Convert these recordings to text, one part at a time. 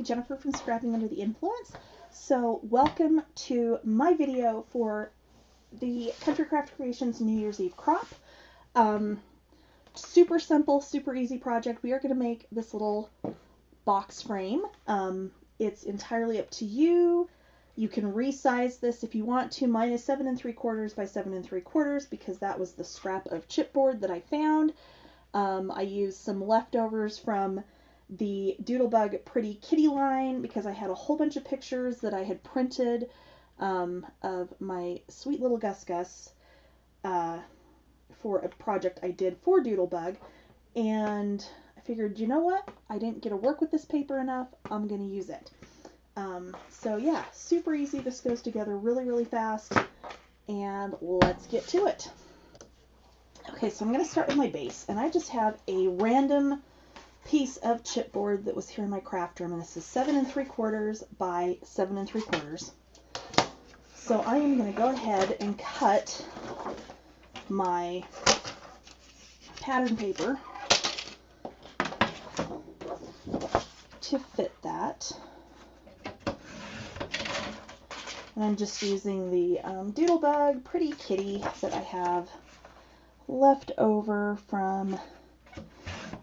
Jennifer from Scrapping Under the Influence. So welcome to my video for the Country Craft Creations New Year's Eve crop. Super simple, super easy project. We are going to make this little box frame. It's entirely up to you. You can resize this if you want to. Mine is 7 3/4 by 7 3/4 because that was the scrap of chipboard that I found. I used some leftovers from the Doodlebug Pretty Kitty line because I had a whole bunch of pictures that I had printed of my sweet little Gus Gus for a project I did for Doodlebug, and I figured, you know what, I didn't get to work with this paper enough, I'm going to use it. So yeah, super easy. This goes together really fast, and let's get to it. Okay, so I'm going to start with my base, and I just have a random piece of chipboard that was here in my craft room, and this is 7 3/4 by 7 3/4. So I am going to go ahead and cut my pattern paper to fit that. And I'm just using the Doodlebug Pretty Kitty that I have left over from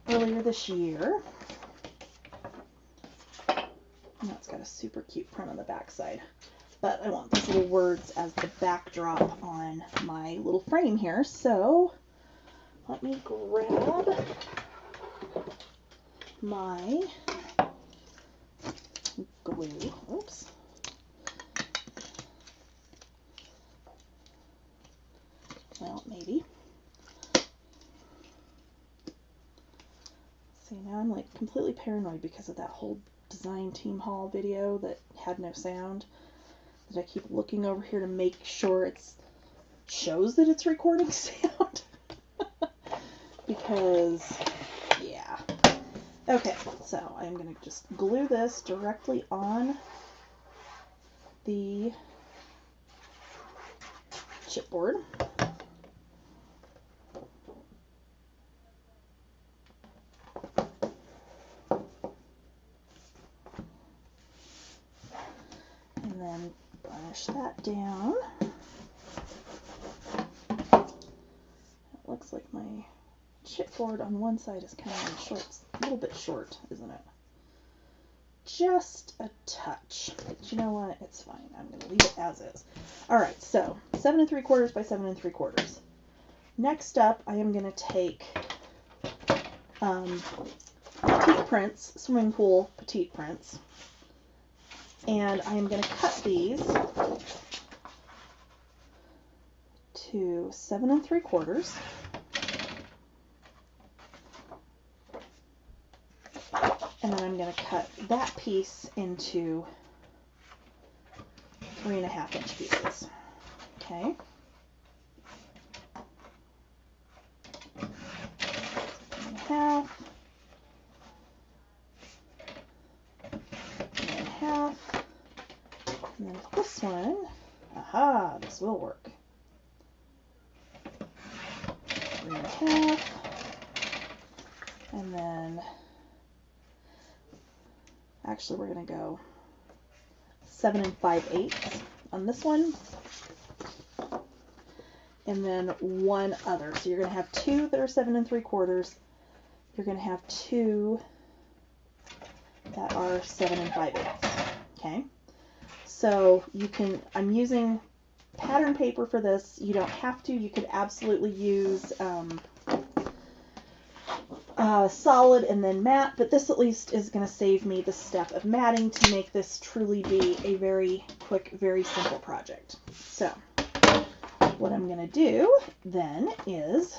earlier this year. And it's got a super cute print on the back side. But I want these little words as the backdrop on my little frame here. So let me grab my glue. Oops. Well, maybe. See, now I'm like completely paranoid because of that whole design team haul video that had no sound. That I keep looking over here to make sure it shows that it's recording sound. Because, yeah. Okay, so I'm going to just glue this directly on the chipboard. And then burnish that down. It looks like my chipboard on one side is kind of short, a little bit short, isn't it? Just a touch. But you know what? It's fine. I'm going to leave it as is. Alright, so 7 3/4 by 7 3/4. Next up, I am going to take petite prints, swimming pool petite prints, and I am going to cut these to 7 3/4. And then I'm going to cut that piece into 3.5 inch pieces. Okay. 3.5. 3.5. And then this one, aha, this will work. 3.5. And then actually, we're going to go 7 5/8 on this one, and then one other. So you're going to have two that are 7 3/4. You're going to have two that are 7 5/8. Okay. So you can. I'm using pattern paper for this. You don't have to. You could absolutely use solid and then matte, but this at least is going to save me the step of matting to make this truly be a very quick, very simple project. So what I'm going to do then is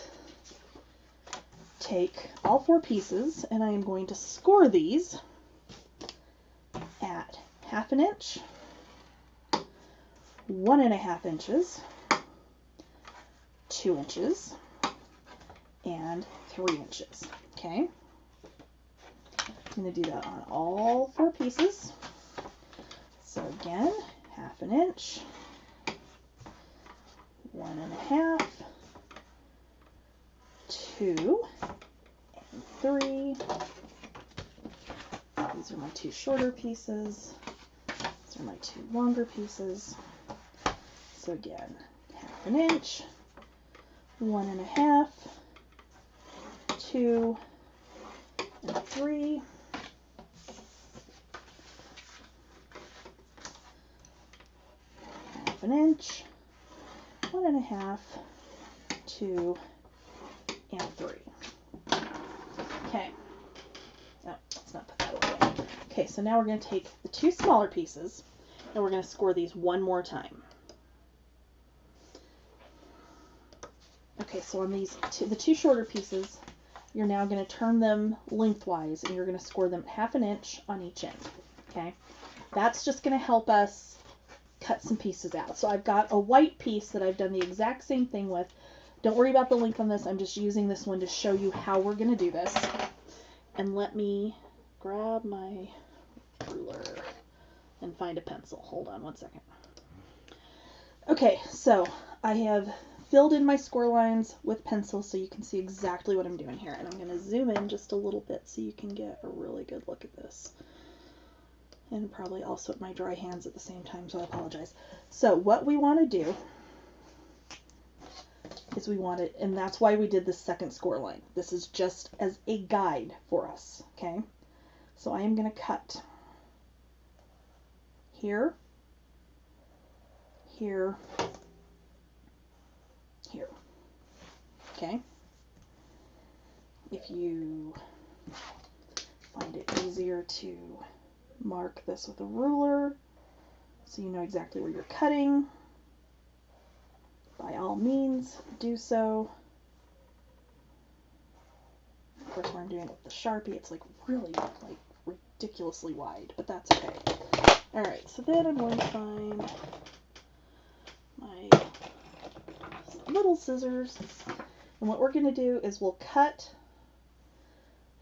take all 4 pieces, and I am going to score these at 1/2 inch, 1.5 inches, 2 inches, and 3 inches. Okay, I'm going to do that on all 4 pieces. So again, 1/2 inch, 1.5, 2, and 3, These are my 2 shorter pieces. These are my 2 longer pieces. So again, 1/2 inch, 1.5, 2, and 3. Half an inch, 1.5, 2, and 3. Okay. No, let's not put that away. Okay, so now we're going to take the 2 smaller pieces and we're going to score these one more time. Okay, so on these the 2 shorter pieces, you're now going to turn them lengthwise and you're going to score them 1/2 inch on each end. Okay, that's just going to help us cut some pieces out. So I've got a white piece that I've done the exact same thing with. Don't worry about the length on this. I'm just using this one to show you how we're going to do this. And let me grab my ruler and find a pencil. Hold on one second. Okay, so I have filled in my score lines with pencil so you can see exactly what I'm doing here. And I'm going to zoom in just a little bit so you can get a really good look at this. And probably also at my dry hands at the same time, so I apologize. So what we want to do is we want it, and that's why we did the second score line. This is just as a guide for us, okay? So I am going to cut here, here, here, okay? If you find it easier to mark this with a ruler so you know exactly where you're cutting, by all means do so. Of course, when I'm doing it with the Sharpie, it's like really like ridiculously wide, but that's okay. Alright, so then I'm going to find my little scissors, and what we're going to do is we'll cut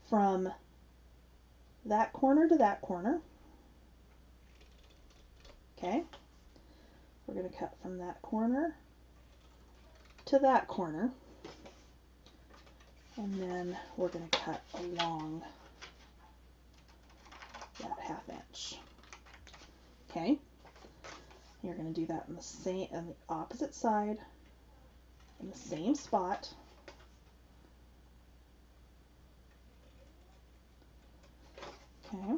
from that corner to that corner. Okay, we're going to cut from that corner to that corner, and then we're going to cut along that 1/2 inch. Okay, you're going to do that on the opposite side in the same spot. Okay,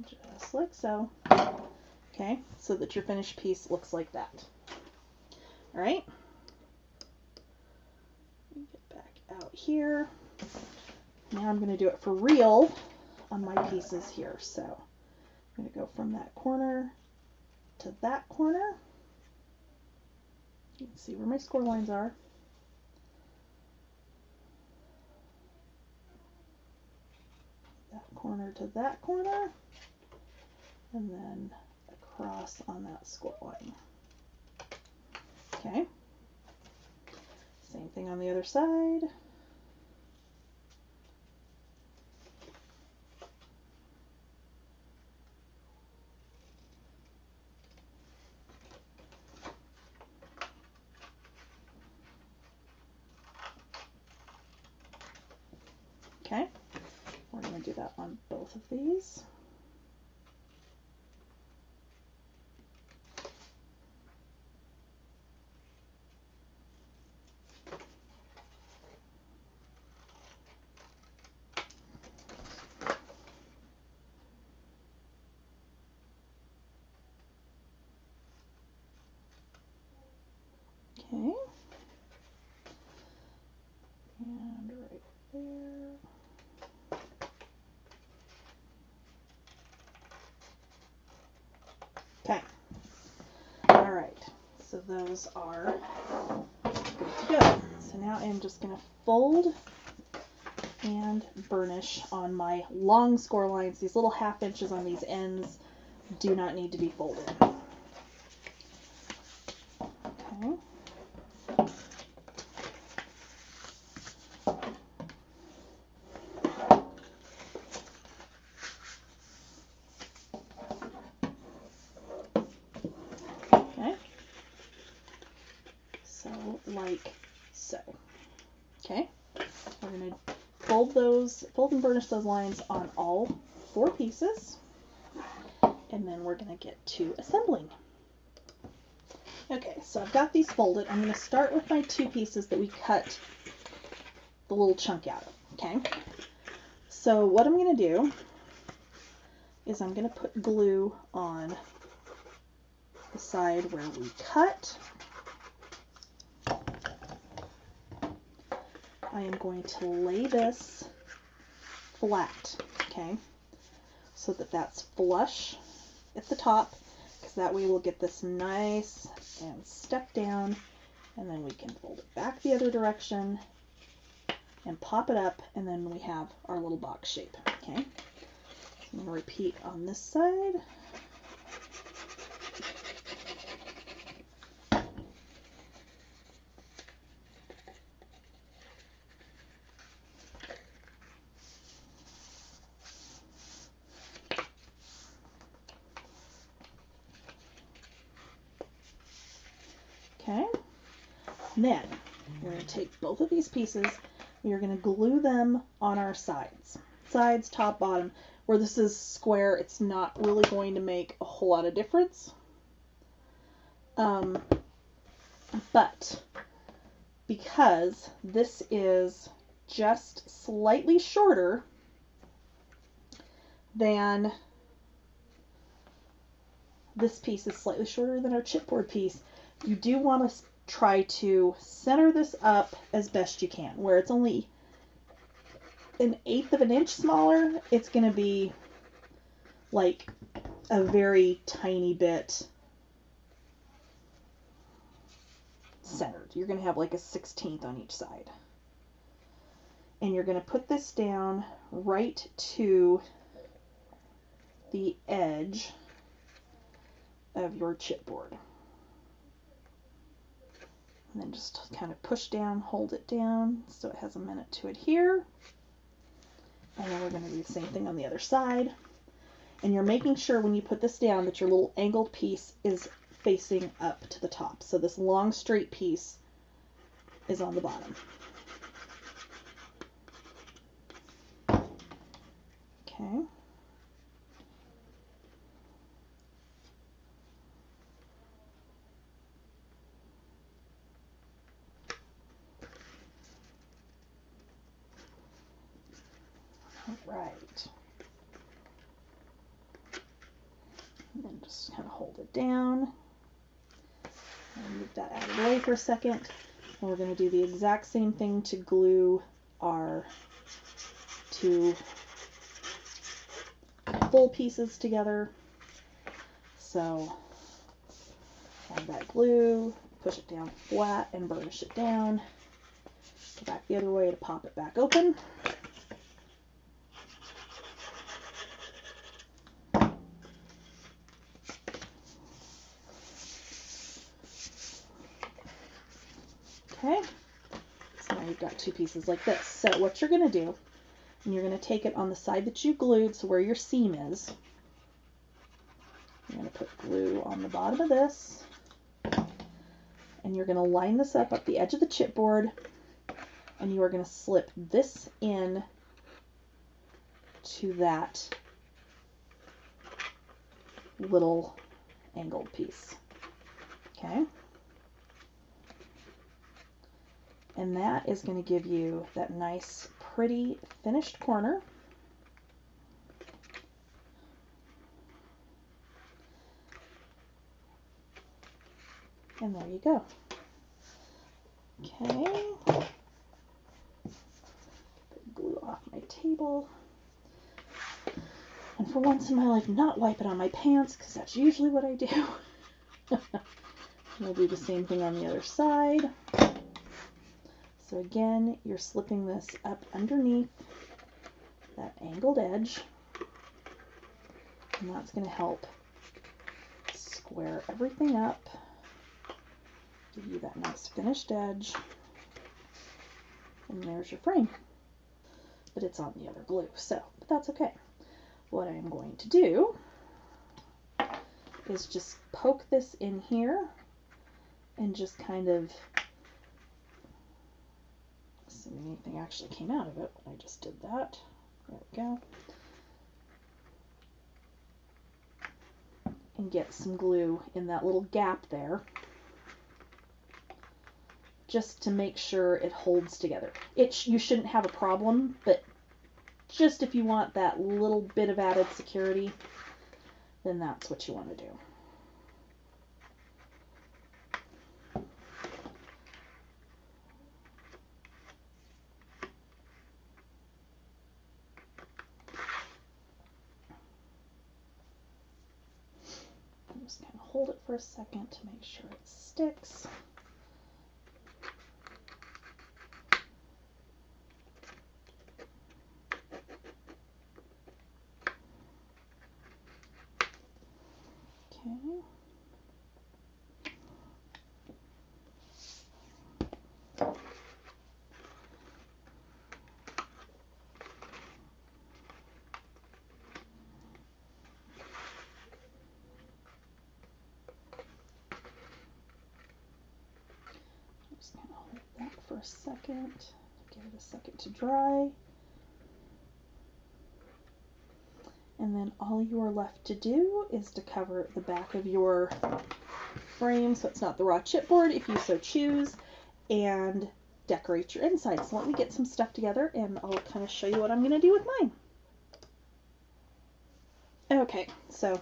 just like so. Okay, so that your finished piece looks like that. All right, get back out here. Now I'm going to do it for real on my pieces here. So I'm going to go from that corner to that corner. You can see where my score lines are. That corner to that corner, and then across on that score line. Okay, same thing on the other side. Okay, we're going to do that on both of these. Okay, and right there. Okay, all right, so those are good to go. So now I'm just going to fold and burnish on my long score lines. These little 1/2 inches on these ends do not need to be folded. Okay. Okay. So like so. Okay. We're going to fold and burnish those lines on all 4 pieces, and then we're going to get to assembling. Okay, so I've got these folded. I'm going to start with my 2 pieces that we cut the little chunk out of, okay? So what I'm going to do is I'm going to put glue on the side where we cut. I am going to lay this flat, okay, so that that's flush at the top, because that way we'll get this nice and step down, and then we can fold it back the other direction and pop it up, and then we have our little box shape, okay? So I'm going to repeat on this side. Okay, then we're going to take both of these pieces, we are going to glue them on our sides, top, bottom. Where this is square, it's not really going to make a whole lot of difference. But because this is just slightly shorter than this piece is slightly shorter than our chipboard piece, you do want to try to center this up as best you can. Where it's only 1/8 of an inch smaller, it's going to be like a very tiny bit centered. You're going to have like a 1/16 on each side. And you're going to put this down right to the edge of your chipboard. And then just kind of push down, hold it down so it has a minute to adhere. And then we're going to do the same thing on the other side. And you're making sure when you put this down that your little angled piece is facing up to the top. So this long straight piece is on the bottom. Okay. Right. And then just kind of hold it down. And move that out of the way for a second. And we're going to do the exact same thing to glue our 2 full pieces together. So add that glue, push it down flat and burnish it down. Go back the other way to pop it back open. Okay, so now you've got 2 pieces like this. So what you're going to do, and you're going to take it on the side that you glued, so where your seam is. You're going to put glue on the bottom of this, and you're going to line this up the edge of the chipboard, and you are going to slip this in to that little angled piece. Okay? And that is going to give you that nice, pretty finished corner. And there you go. Okay. Glue off my table. And for once in my life, not wipe it on my pants, because that's usually what I do. We'll do the same thing on the other side. So again, you're slipping this up underneath that angled edge, and that's going to help square everything up, give you that nice finished edge, and there's your frame. But it's on the other glue, but that's okay. What I am going to do is just poke this in here and just kind of Assuming anything actually came out of it when I just did that. There we go. And get some glue in that little gap there, just to make sure it holds together. You shouldn't have a problem, but just if you want that little bit of added security, then that's what you want to do. I'm just going to hold it for a second to make sure it sticks. Okay. I'm just going to hold that for a second, give it a second to dry. And then all you are left to do is to cover the back of your frame so it's not the raw chipboard if you so choose, and decorate your inside. So let me get some stuff together and I'll kind of show you what I'm going to do with mine. Okay, so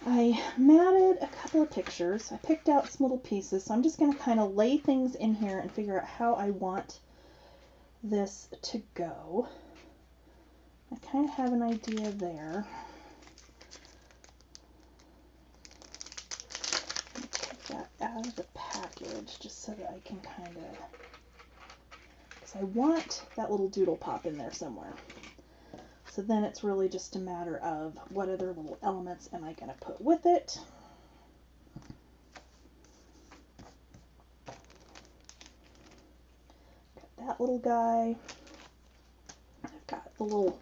I matted a couple of pictures. I picked out some little pieces, so I'm just going to kind of lay things in here and figure out how I want this to go. I kind of have an idea there. Take that out of the package just so that I can kind of, because I want that little doodle pop in there somewhere. So then it's really just a matter of what other little elements am I going to put with it. Got that little guy. I've got the little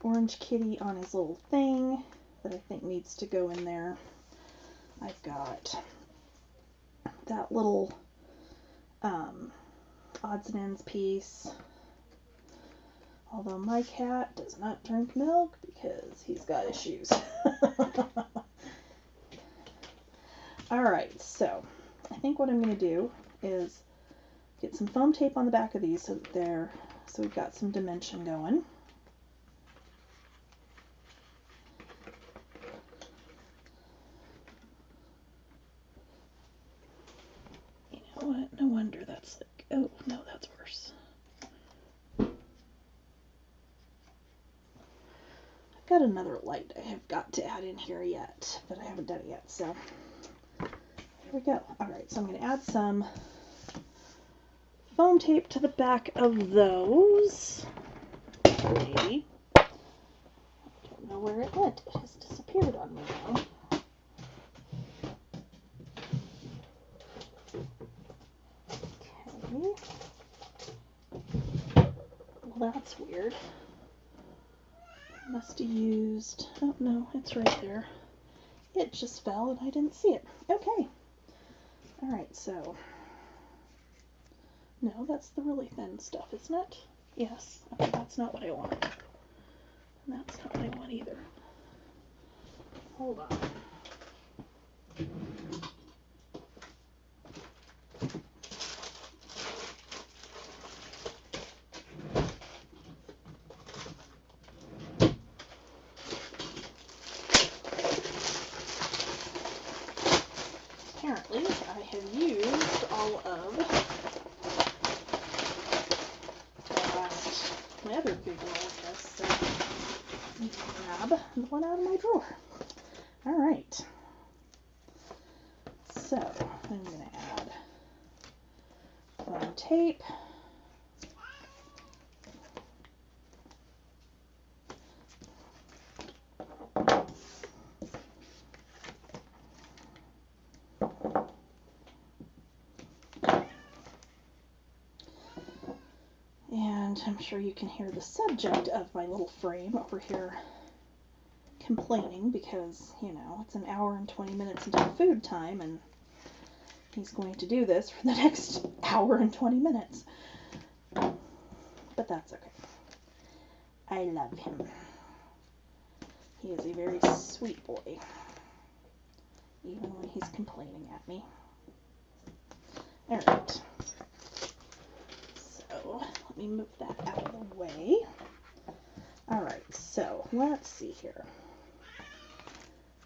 orange kitty on his little thing that I think needs to go in there. I've got that little odds and ends piece. Although my cat does not drink milk because he's got issues. Alright, so I think what I'm going to do is get some foam tape on the back of these so that so we've got some dimension going. You know what? No wonder that's like, oh no, that's worse. Got another light I have got to add in here yet, but I haven't done it yet, so here we go. Alright, so I'm going to add some foam tape to the back of those. Maybe. I don't know where it went. It has disappeared on me now. Okay. Well, that's weird. Must have used, oh no, it's right there. It just fell and I didn't see it. Okay. Alright, so, no, that's the really thin stuff, isn't it? Yes. Okay, that's not what I want. And that's not what I want either. Hold on. Apparently, I have used all of my other big roll of this, so let me grab the one out of my drawer. Alright. So, I'm going to add foam tape. And I'm sure you can hear the subject of my little frame over here complaining because, you know, it's an hour and 20 minutes until food time and he's going to do this for the next hour and 20 minutes. but that's okay. I love him. He is a very sweet boy, even when he's complaining at me. Alright, so let me move that out of the way. Alright, so let's see here.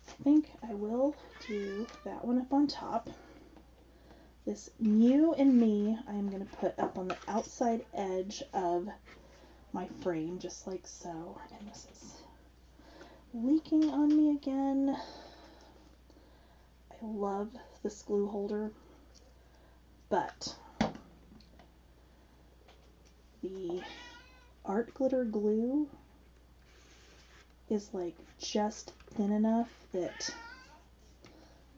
I think I will do that one up on top. This You and Me I am going to put up on the outside edge of my frame, just like so. And this is leaking on me again. I love this glue holder, but the art glitter glue is like just thin enough that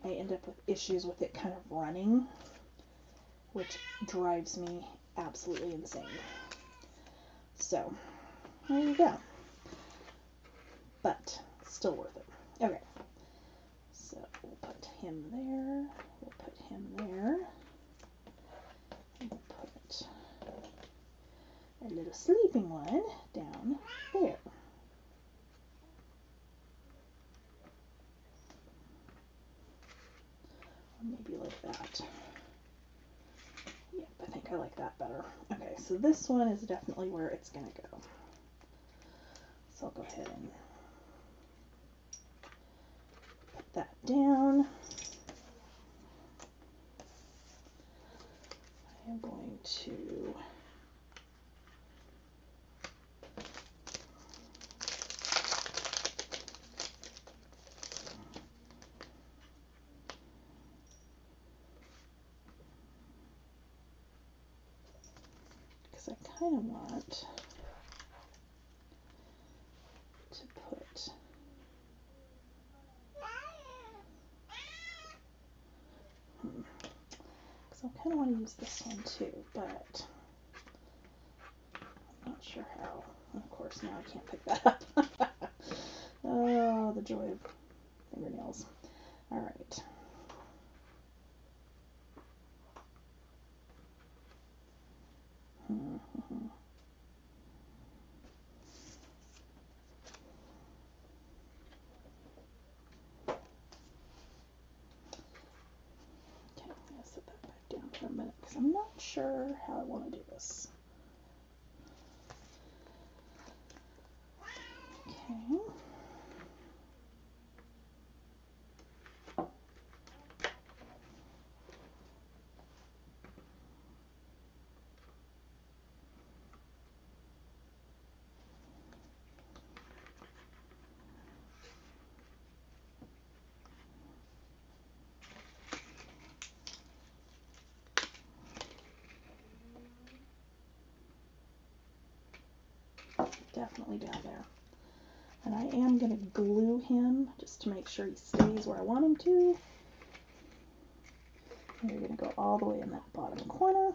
I end up with issues with it kind of running, which drives me absolutely insane. So there you go. But still worth it. Okay. So we'll put him there. We'll put him there. And we'll put a little sleeping one down there. Or maybe like that. Yep, I think I like that better. Okay, so this one is definitely where it's going to go. So I'll go ahead and put that down. I am going to I kind of want to put because I kind of want to use this one too, but I'm not sure how. And of course, now I can't pick that up. Oh, the joy of fingernails. All right. For a minute because I'm not sure how I want to do this. Okay. Definitely down there. And I am going to glue him just to make sure he stays where I want him to. And you're going to go all the way in that bottom corner.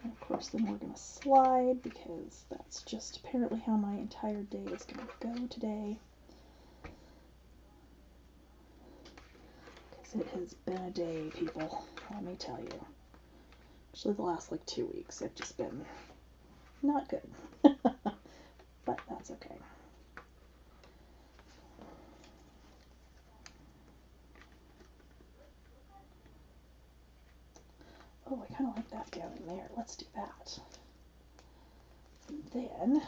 And of course then we're going to slide because that's just apparently how my entire day is going to go today. Because it has been a day, people, let me tell you. Actually the last like 2 weeks have just been not good, but that's okay. Oh, I kind of like that down in there. Let's do that. And then,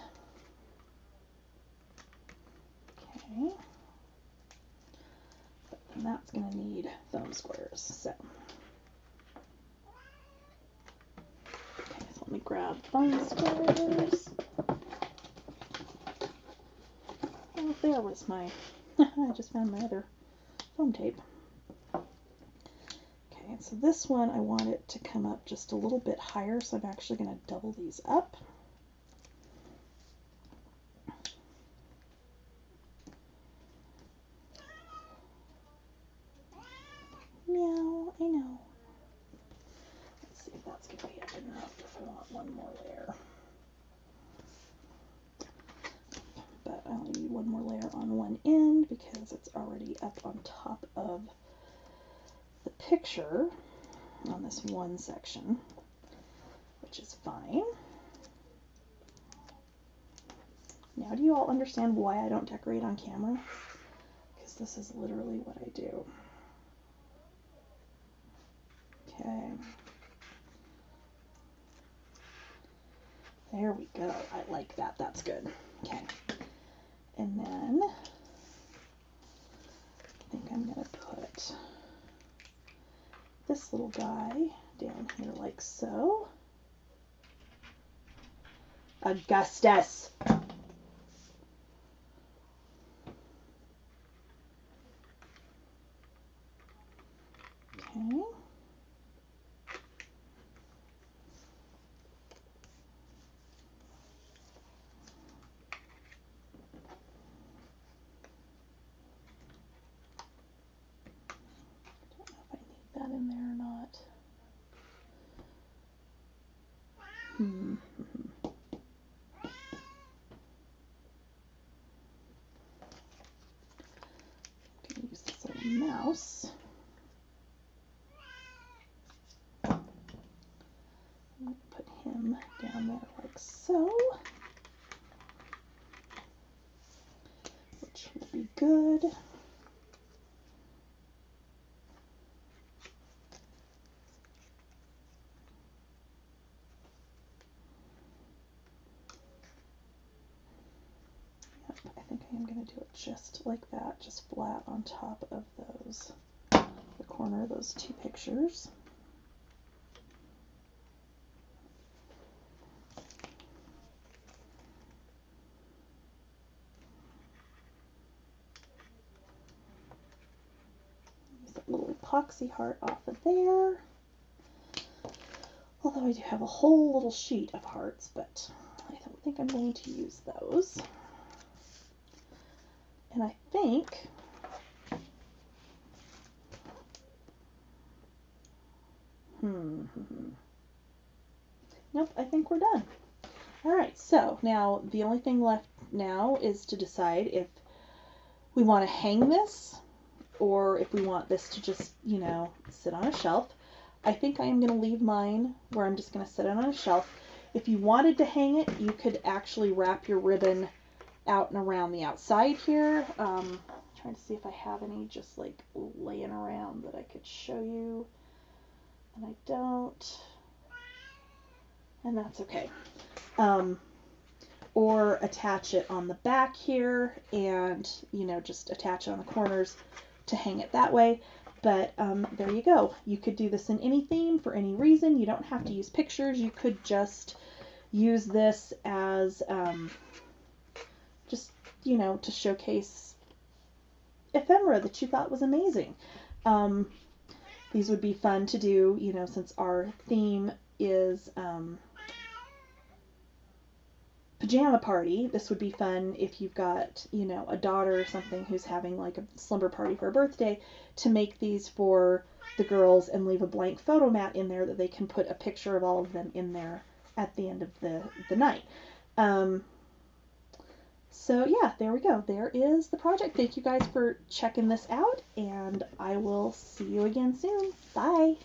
okay, and that's going to need thumb squares. So, okay, so let me grab thumb squares. Oh, there was my, I just found my other foam tape. Okay, so this one I want it to come up just a little bit higher, so I'm actually going to double these up. Meow, I know. Let's see if that's going to be up enough if I want one more layer. But I only need one more layer on one end because it's already up on top of the picture on this one section. which is fine. Now do you all understand why I don't decorate on camera? Because this is literally what I do. Okay. There we go. I like that. That's good. Okay. And then I think I'm going to put this little guy down here like so. Augustus! Okay. That in there or not. I'm going to use this little mouse. I'm going to put him down there like so, which will be good. I think I am going to do it just like that, just flat on top of those, the corner of those two pictures. Use that little epoxy heart off of there. Although I do have a whole little sheet of hearts, but I don't think I'm going to use those. And I think nope, I think we're done. Alright, so now the only thing left now is to decide if we want to hang this or if we want this to just, you know, sit on a shelf. I think I am going to leave mine where I'm just going to sit it on a shelf. If you wanted to hang it, you could actually wrap your ribbon out and around the outside here. Trying to see if I have any just like laying around that I could show you, and I don't, and that's okay. Or attach it on the back here and, you know, just attach it on the corners to hang it that way. But there you go. You could do this in any theme for any reason. You don't have to use pictures. You could just use this as just, you know, to showcase ephemera that you thought was amazing. These would be fun to do, you know, since our theme is pajama party. This would be fun if you've got, you know, a daughter or something who's having like a slumber party for a birthday, to make these for the girls and leave a blank photo mat in there that they can put a picture of all of them in there at the end of the night. So yeah, there we go. There is the project. Thank you guys for checking this out, and I will see you again soon. Bye.